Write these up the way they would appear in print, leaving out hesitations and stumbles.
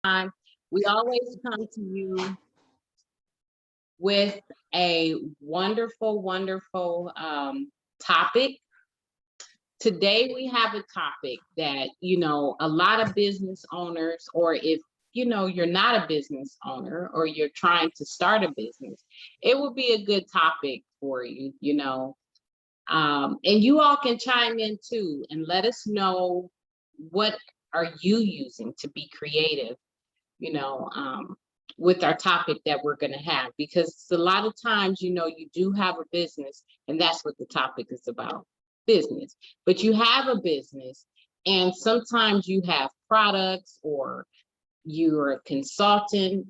time, we always come to you with a wonderful, wonderful topic. Today, we have a topic that, a lot of business owners, or if, you're not a business owner or you're trying to start a business, it would be a good topic for you. And you all can chime in too and let us know what are you using to be creative, you know, um, with our topic that we're going to have, because a lot of times, you do have a business, and that's what the topic is about, business. But you have a business, and sometimes you have products, or you're a consultant,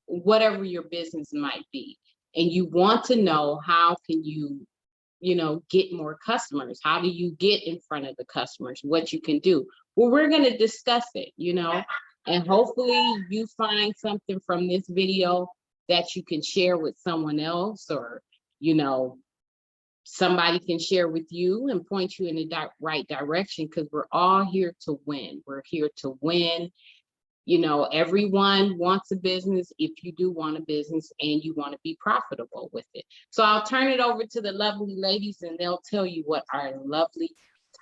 whatever your business might be, and you want to know how can you get more customers. How do you get in front of the customers? What you can do? Well, we're going to discuss it, and hopefully you find something from this video that you can share with someone else, or, somebody can share with you and point you in the right direction, because we're all here to win. We're here to win. Everyone wants a business if you do want a business and you want to be profitable with it. So I'll turn it over to the lovely ladies, and they'll tell you what our lovely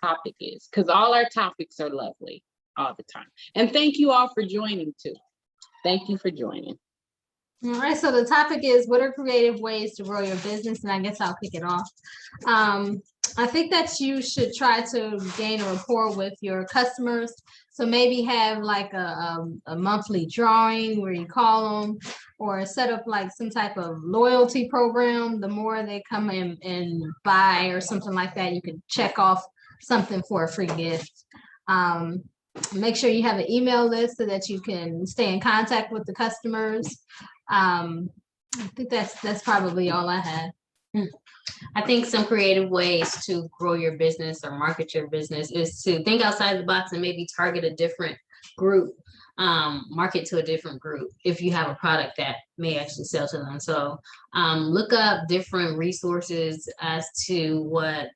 topic is, because all our topics are lovely all the time. And thank you all for joining too. Thank you for joining. All right, so the topic is, what are creative ways to grow your business? And I guess I'll kick it off. I think that you should try to gain a rapport with your customers. So maybe have like a monthly drawing where you call them, or set up like some type of loyalty program. The more they come in and buy or something like that, you can check off something for a free gift. Make sure you have an email list so that you can stay in contact with the customers. I think that's probably all I had. I think some creative ways to grow your business or market your business is to think outside the box and maybe target a different group, market to a different group if you have a product that may actually sell to them. So look up different resources as to what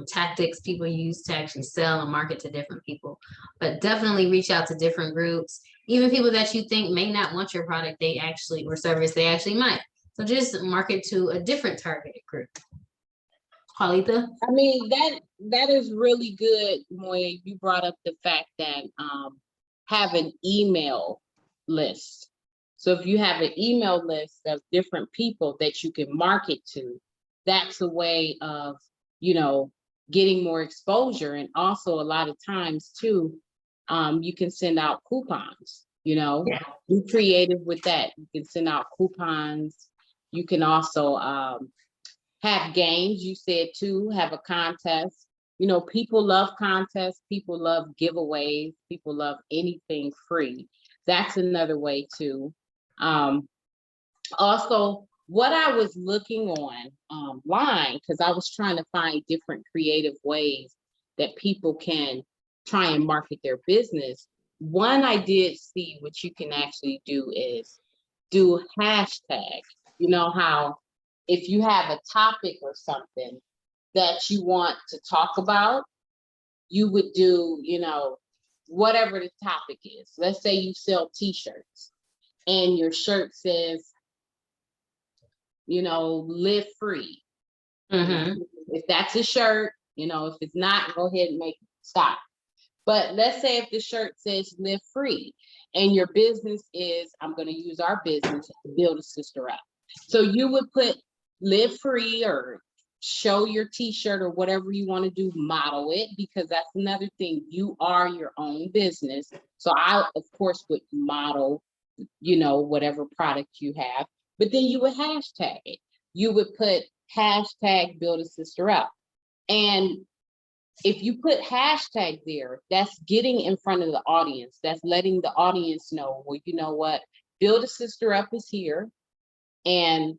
tactics people use to actually sell and market to different people. But definitely reach out to different groups, even people that you think may not want your product, they actually, or service, they actually might. So just market to a different targeted group. Paulita? I mean, that is really good, Moya. You brought up the fact that have an email list. So if you have an email list of different people that you can market to, that's a way of, getting more exposure. And also a lot of times too, you can send out coupons, be creative with that. You can send out coupons. You can also have games, you said too, have a contest. People love contests, people love giveaways, people love anything free. That's another way too. Also, what I was looking online, because I was trying to find different creative ways that people can try and market their business. One I did see, what you can actually do is do hashtag. You know how if you have a topic or something that you want to talk about, you would do, whatever the topic is. Let's say you sell T-shirts and your shirt says, live free. Mm-hmm. If that's a shirt, if it's not, go ahead and make it stop. But let's say if the shirt says live free and your business is, I'm going to use our business to build a sister up. So you would put live free, or show your T-shirt, or whatever you want to do, model it, because that's another thing. You are your own business. So I, of course, would model, whatever product you have, but then you would hashtag it. You would put hashtag build a sister up. And if you put hashtag there, that's getting in front of the audience. That's letting the audience know, well, you know what? Build a sister up is here. And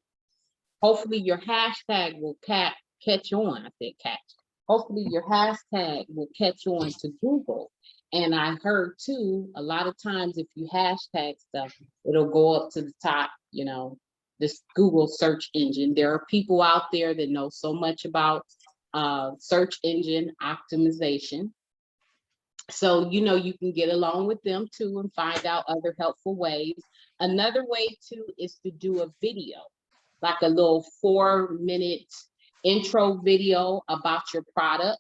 hopefully your hashtag will catch on. I said catch. Hopefully your hashtag will catch on to Google. And I heard too, a lot of times if you hashtag stuff, it'll go up to the top, this Google search engine. There are people out there that know so much about search engine optimization. So, you know, you can get along with them too and find out other helpful ways. Another way too is to do a video, like a little 4-minute intro video about your product.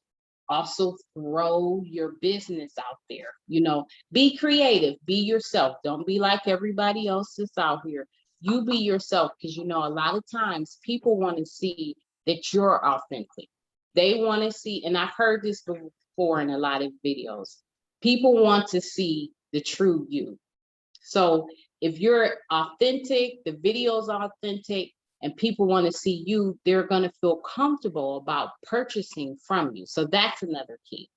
Also throw your business out there. You know, be creative, be yourself. Don't be like everybody else that's out here. You be yourself, because you know, a lot of times people want to see that you're authentic. They want to see, and I've heard this before in a lot of videos, people want to see the true you. So if you're authentic, the video's authentic, and people want to see you, they're going to feel comfortable about purchasing from you. So that's another key.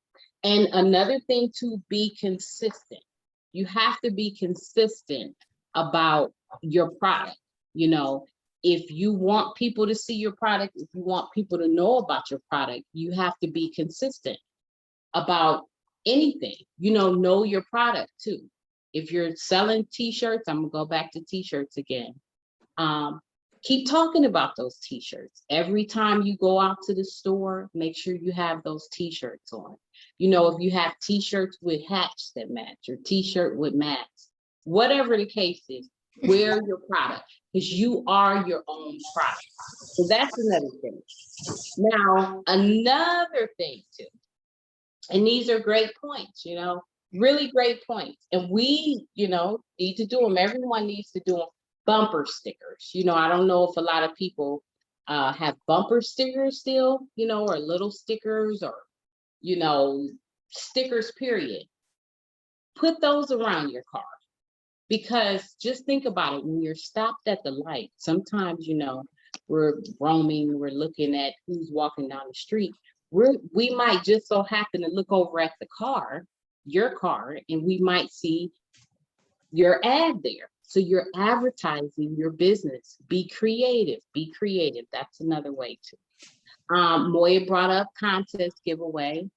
And another thing, to be consistent. You have to be consistent about your product. You know, if you want people to see your product, if you want people to know about your product, you have to be consistent about anything. You know your product too. If you're selling t-shirts, I'm gonna go back to t-shirts again. Keep talking about those t-shirts. Every time you go out to the store, make sure you have those t-shirts on. You know, if you have t-shirts with hats that match, or t-shirt with mats, whatever the case is, wear your product, because you are your own product. So that's another thing. Now, another thing too, and these are great points, you know, really great points. And we, you know, need to do them. Everyone needs to do them. Bumper stickers. You know, I don't know if a lot of people have bumper stickers still, you know, or little stickers, or, you know, stickers, period. Put those around your car, because just think about it. When you're stopped at the light, sometimes, you know, we're roaming, we're looking at who's walking down the street. We might just so happen to look over at the car, your car, and we might see your ad there. So you're advertising your business. Be creative, be creative. That's another way too. Moya brought up contest giveaway.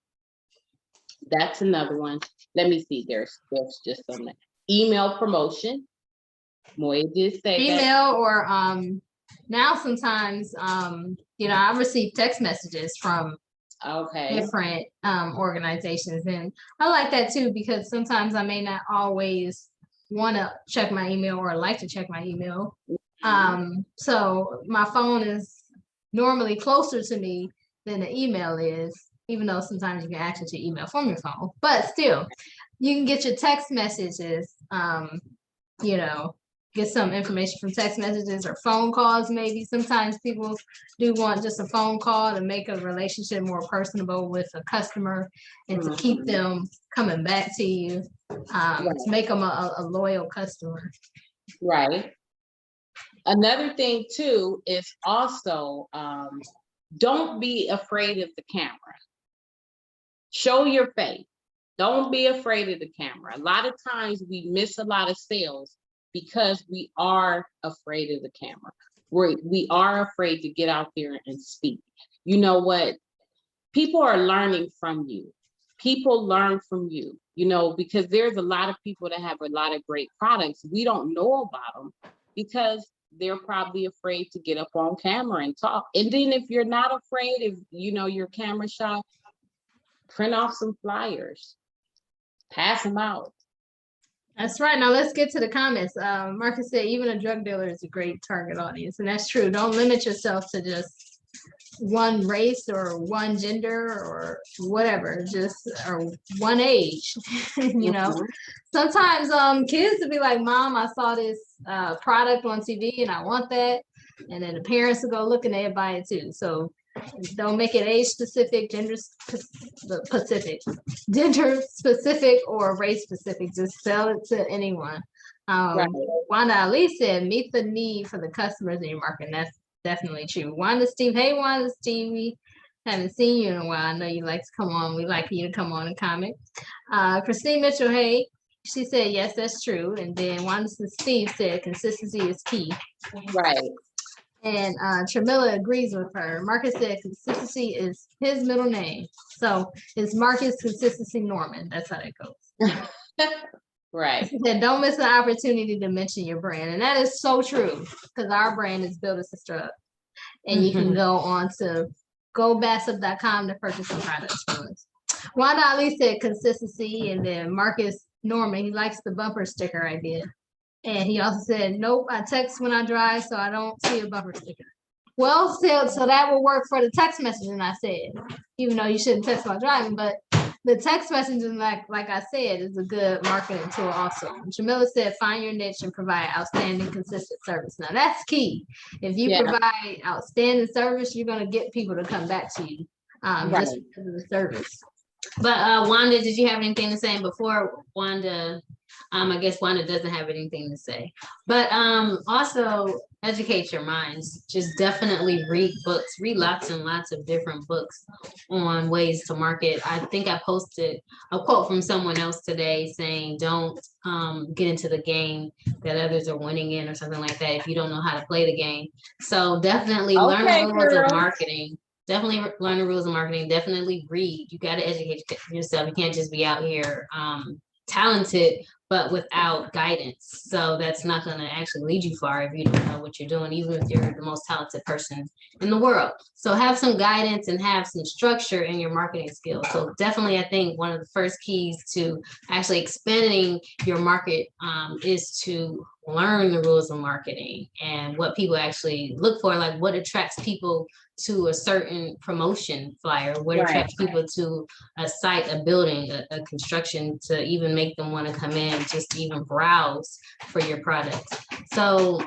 That's another one. Let me see, there's just some email promotion. Moya did say that. Email, or now sometimes you know, I receive text messages from Okay. different organizations, and I like that too, because sometimes I may not always want to check my email or like to check my email. So my phone is normally closer to me than the email is, even though sometimes you can access your email from your phone, but still you can get your text messages, you know, get some information from text messages or phone calls. Maybe sometimes people do want just a phone call to make a relationship more personable with a customer, and to keep them coming back to you, to make them a loyal customer. Right. Another thing too is also, don't be afraid of the camera. Show your face. Don't be afraid of the camera. A lot of times we miss a lot of sales because we are afraid of the camera. We are afraid to get out there and speak. You know what? People are learning from you. People learn from you, you know, because there's a lot of people that have a lot of great products. We don't know about them because they're probably afraid to get up on camera and talk. And then if you're not afraid, if you know you're camera shy, print off some flyers, pass them out. That's right. Now let's get to the comments. Marcus said even a drug dealer is a great target audience, and that's true. Don't limit yourself to just one race or one gender or whatever, just or one age. You know, sometimes kids will be like, "Mom, I saw this product on TV and I want that," and then the parents will go look and they buy it too. So don't make it age specific, gender specific, or race specific. Just sell it to anyone. Right. Wanda Ali said, meet the need for the customers in your market. And that's definitely true. Wanda Steve, hey Wanda Steve, we haven't seen you in a while. I know you like to come on. We like you to come on and comment. Christine Mitchell, hey, she said, yes, that's true. And then Wanda Steve said, consistency is key. Right. And Tramilla agrees with her. Marcus said consistency is his middle name. So it's Marcus Consistency Norman. That's how that goes. Right. He said, don't miss an opportunity to mention your brand. And that is so true, because our brand is Build a Sister Up. And you can go on to gobassip.com to purchase some products from us. Wanda Ali said consistency, and then Marcus Norman, he likes the bumper sticker idea. And he also said, nope, I text when I drive, so I don't see a bumper sticker. Well, so that will work for the text messaging, I said, even though you shouldn't text while driving, but the text messaging, like I said, is a good marketing tool also. Jamila said, find your niche and provide outstanding, consistent service. Now that's key. If you provide outstanding service, you're gonna get people to come back to you just because of the service. But Wanda, did you have anything to say? Before Wanda, I guess Wanda doesn't have anything to say. But also educate your minds. Just definitely read books, read lots and lots of different books on ways to market. I think I posted a quote from someone else today saying, don't get into the game that others are winning in or something like that if you don't know how to play the game. So definitely learn the rules of marketing. Definitely learn the rules of marketing. Definitely read. You got to educate yourself. You can't just be out here talented, but without guidance. So that's not going to actually lead you far if you don't know what you're doing, even if you're the most talented person in the world. So have some guidance and have some structure in your marketing skills. So definitely, I think one of the first keys to actually expanding your market is to learn the rules of marketing and what people actually look for, like what attracts people to a certain promotion flyer, what attracts people to a site, a building, a construction, to even make them want to come in, just to even browse for your products. So,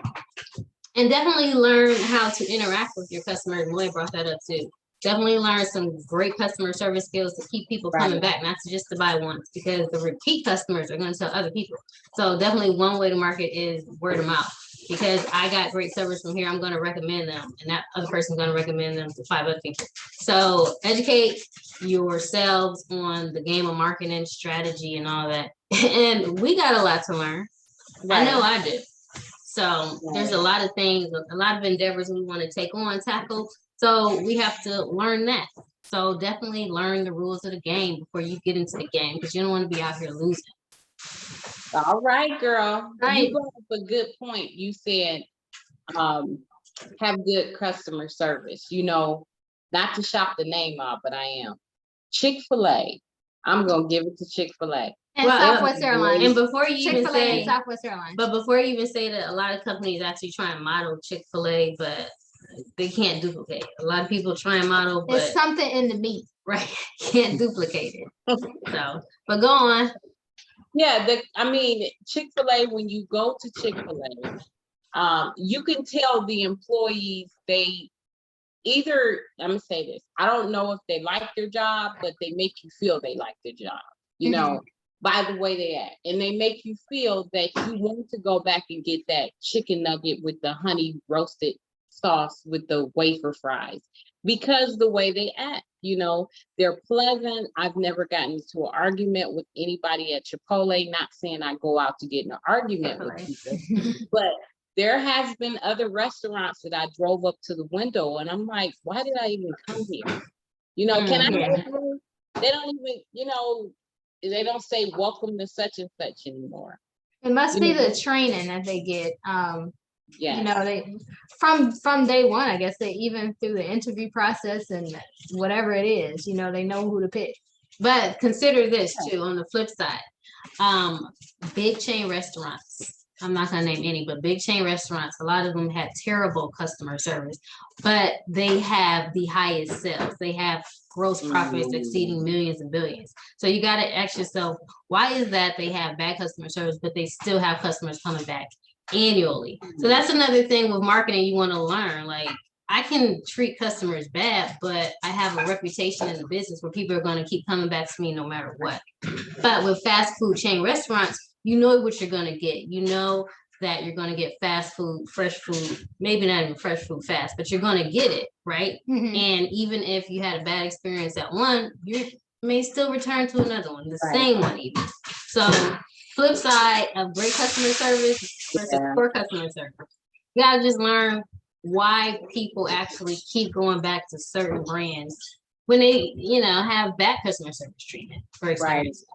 and definitely learn how to interact with your customers. Moy brought that up too. Definitely learn some great customer service skills to keep people coming back, not just to buy once, because the repeat customers are going to tell other people. So definitely one way to market is word of mouth. Because I got great service from here, I'm going to recommend them, and that other person's going to recommend them to 5 other people. So educate yourselves on the game of marketing strategy and all that. And we got a lot to learn. I know I do. So there's a lot of things, a lot of endeavors we want to take on, tackle. So we have to learn that. So definitely learn the rules of the game before you get into the game, because you don't want to be out here losing. All right, girl. You brought up a good point. You said have good customer service. You know, not to shout the name out, but I am. Chick-fil-A. I'm gonna give it to Chick-fil-A. And Southwest Airlines. And before you even say Southwest Airlines. But before you even say that, a lot of companies actually try and model Chick-fil-A, but they can't duplicate. A lot of people try and model, but it's something in the meat. Right. Can't duplicate it. So, but go on. Yeah, I mean, Chick-fil-A, when you go to Chick-fil-A, you can tell the employees, they either, I'm gonna say this, I don't know if they like their job, but they make you feel they like their job, you know, by the way they act. And they make you feel that you want to go back and get that chicken nugget with the honey roasted sauce with the wafer fries, because the way they act, you know, they're pleasant. I've never gotten into an argument with anybody at Chipotle, not saying I go out to get in an argument with people, but there has been other restaurants that I drove up to the window and I'm like, why did I even come here? You know, can I go through? They don't even, you know, they don't say welcome to such and such anymore. It must be the training that they get. You know, they from day one, I guess, they even through the interview process and whatever it is, you know, they know who to pick. But consider this too, on the flip side, big chain restaurants. I'm not gonna name any, but big chain restaurants, a lot of them have terrible customer service, but they have the highest sales. They have gross profits exceeding millions and billions. So you got to ask yourself, why is that they have bad customer service, but they still have customers coming back annually? So that's another thing with marketing you want to learn. Like, I can treat customers bad, but I have a reputation in the business where people are going to keep coming back to me no matter what. But with fast food chain restaurants, you know what you're going to get. You know that you're going to get fast food, fresh food, maybe not even fresh food fast, but you're going to get it, right? And even if you had a bad experience at one, you may still return to another one, the same one even. So flip side of great customer service versus poor customer service. You gotta just learn why people actually keep going back to certain brands when they, you know, have bad customer service treatment for experiences.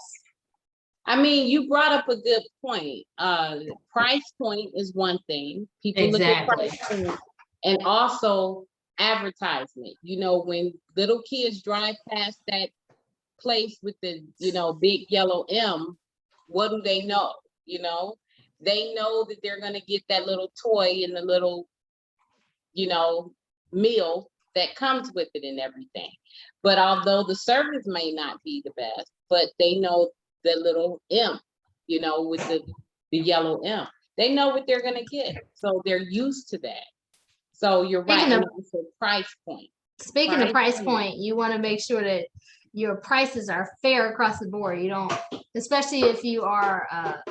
I mean, you brought up a good point. Price point is one thing. People look at price point, and also advertisement. You know, when little kids drive past that place with the, big yellow M, what do they know? They know that they're going to get that little toy and the little, meal that comes with it and everything. But although the service may not be the best, but they know the little M, with the yellow M. They know what they're going to get. So they're used to that. So you're right. Speaking And of- it's a price point. Speaking of price point, you want to make sure that your prices are fair across the board. You don't, especially if you are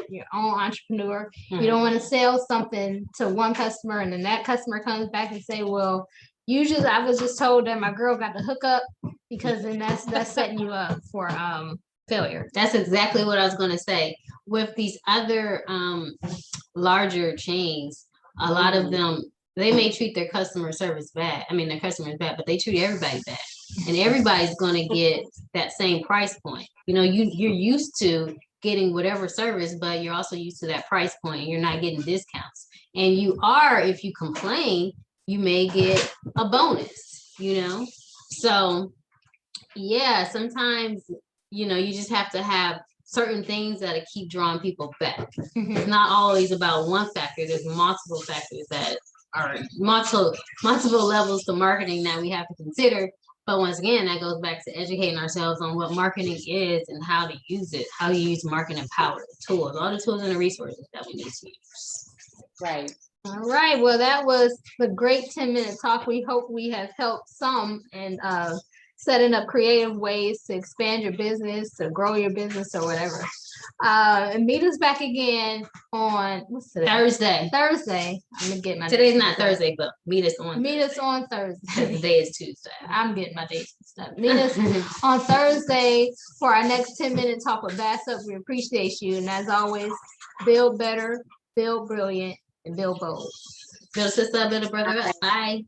your own entrepreneur, you don't want to sell something to one customer and then that customer comes back and say, well, usually I was just told that my girl got the hookup, because then that's setting you up for failure. That's exactly what I was going to say. With these other larger chains, a lot of them, they may treat their customer service bad. I mean, their customers bad, but they treat everybody bad. And everybody's going to get that same price point. You're used to getting whatever service, but you're also used to that price point and you're not getting discounts. And if you complain, you may get a bonus, So yeah, sometimes, you just have to have certain things that keep drawing people back. It's not always about one factor. There's multiple factors that are multiple levels to marketing that we have to consider. But once again, that goes back to educating ourselves on what marketing is and how to use it, how to use marketing power, tools, all the tools and the resources that we need to use. Right. All right. Well, that was the great 10-minute talk. We hope we have helped some in setting up creative ways to expand your business, to grow your business or whatever. And meet us back again on what's today? Thursday. I'm gonna get my Today's not Thursday, but meet us on Thursday. Today is Tuesday. I'm getting my dates and stuff. Meet us on Thursday for our next 10-minute talk with Bass Up. We appreciate you. And as always, build better, build brilliant, and build bold. Build a sister, build a brother up. Bye.